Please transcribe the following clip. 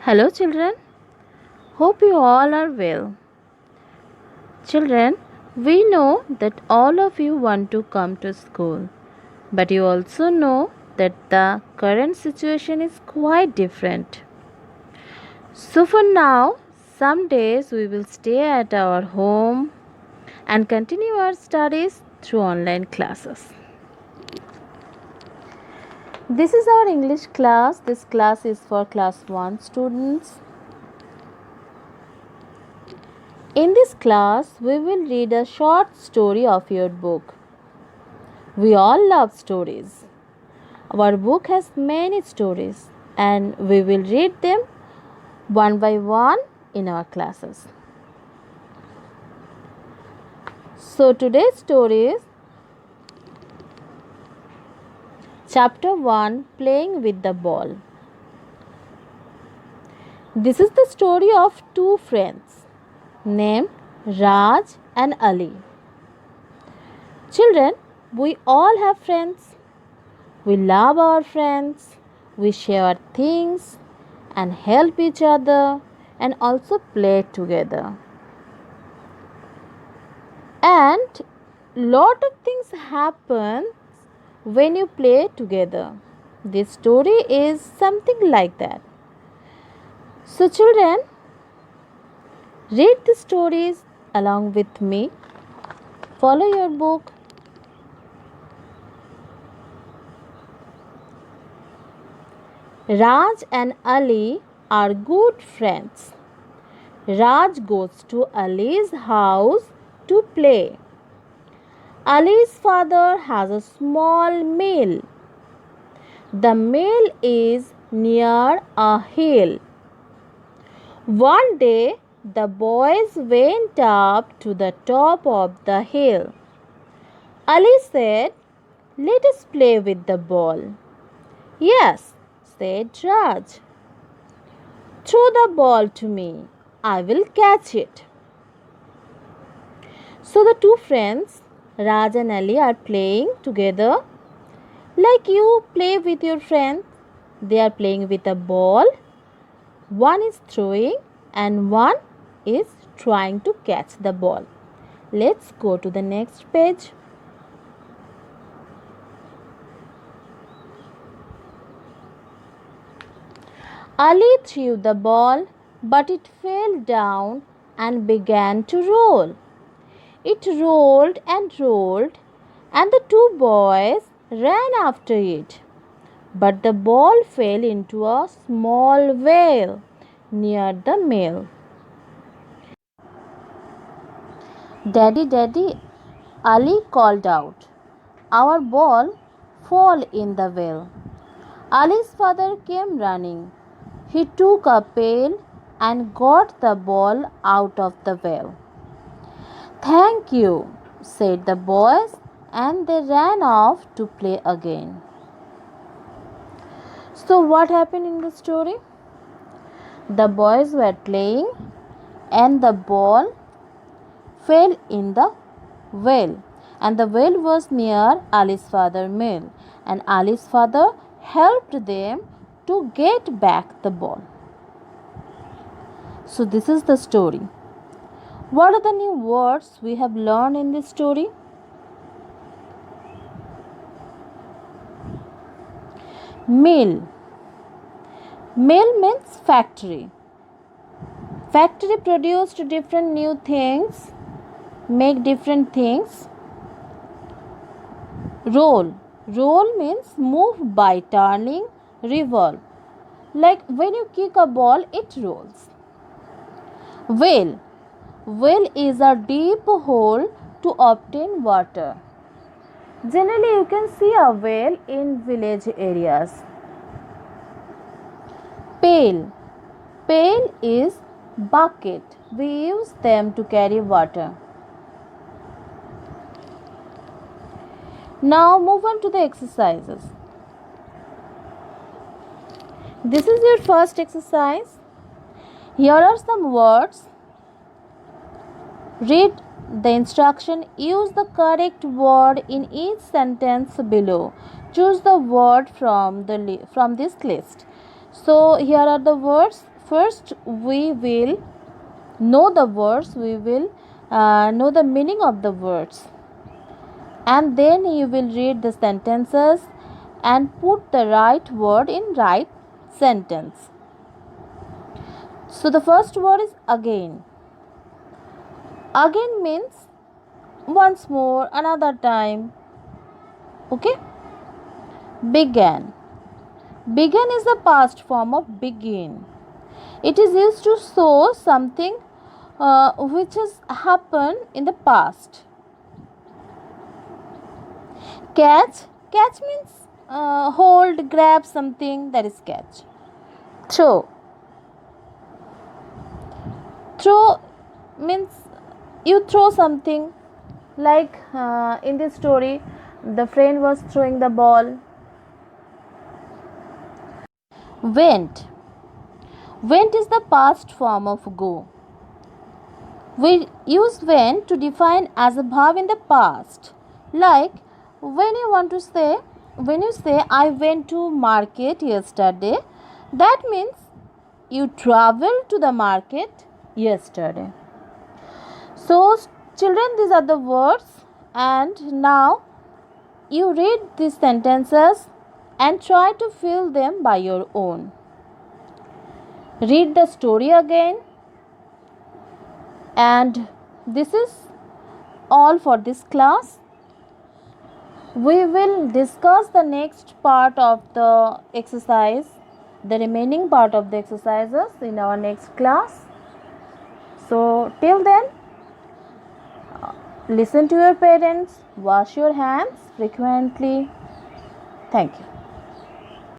Hello, children. Hope you all are well. Children, we know that all of you want to come to school, but you also know that the current situation is quite different. So, for now, some days we will stay at our home and continue our studies through online classes. This is our English class. This class is for class 1 students. In this class, we will read a short story of your book. We all love stories. Our book has many stories and we will read them one by one in our classes. So today's story is Chapter 1, Playing with the Ball. This is the story of two friends named Raj and Ali. Children, we all have friends. We love our friends. We share things and help each other and also play together. And lot of things happen when you play together. This story is something like that. So children, read the stories along with me. Follow your book. Raj and Ali are good friends. Raj goes to Ali's house to play. Ali's father has a small mill. The mill is near a hill. One day, the boys went up to the top of the hill. Ali said, "Let us play with the ball." "Yes," said Raj. "Throw the ball to me. I will catch it." So the two friends, Raj and Ali, are playing together like you play with your friends. They are playing with a ball. One is throwing and one is trying to catch the ball. Let's go to the next page. Ali threw the ball, but it fell down and began to roll. It rolled, and the two boys ran after it. But the ball fell into a small well near the mill. "Daddy, Daddy," Ali called out, "our ball fell in the well." Ali's father came running. He took a pail and got the ball out of the well. "Thank you," said the boys, and they ran off to play again. So what happened in the story? The boys were playing and the ball fell in the well, and the well was near Ali's father's mill, and Ali's father helped them to get back the ball. So this is the story. What are the new words we have learned in this story? Mill. Mill means factory. Factory produced different new things, make different things. Roll. Roll means move by turning, revolve. Like when you kick a ball, it rolls. Well. Well is a deep hole to obtain water. Generally, you can see a well in village areas. Pail. Pail is bucket. We use them to carry water. Now move on to the exercises. This is your first exercise. Here are some words. Read the instruction. Use the correct word in each sentence below. Choose the word from this list. So here are the words. first we will know the words, we will know the meaning of the words, and then you will read the sentences and put the right word in right sentence. So the first word is again. Again means once more, another time. Okay. Began. Began is the past form of begin. It is used to show something which has happened in the past. Catch. Catch means hold, grab something, that is catch. Throw. Throw means you throw something, like in this story the friend was throwing the ball. Went. Went is the past form of go. We use went to define as a verb in the past. Like when you say I went to market yesterday, that means you traveled to the market yesterday. So children, these are the words, and now you read these sentences and try to fill them by your own. Read the story again, and this is all for this class. We will discuss the next part of the exercise, the remaining part of the exercises in our next class. So till then, listen to your parents, wash your hands frequently. Thank you.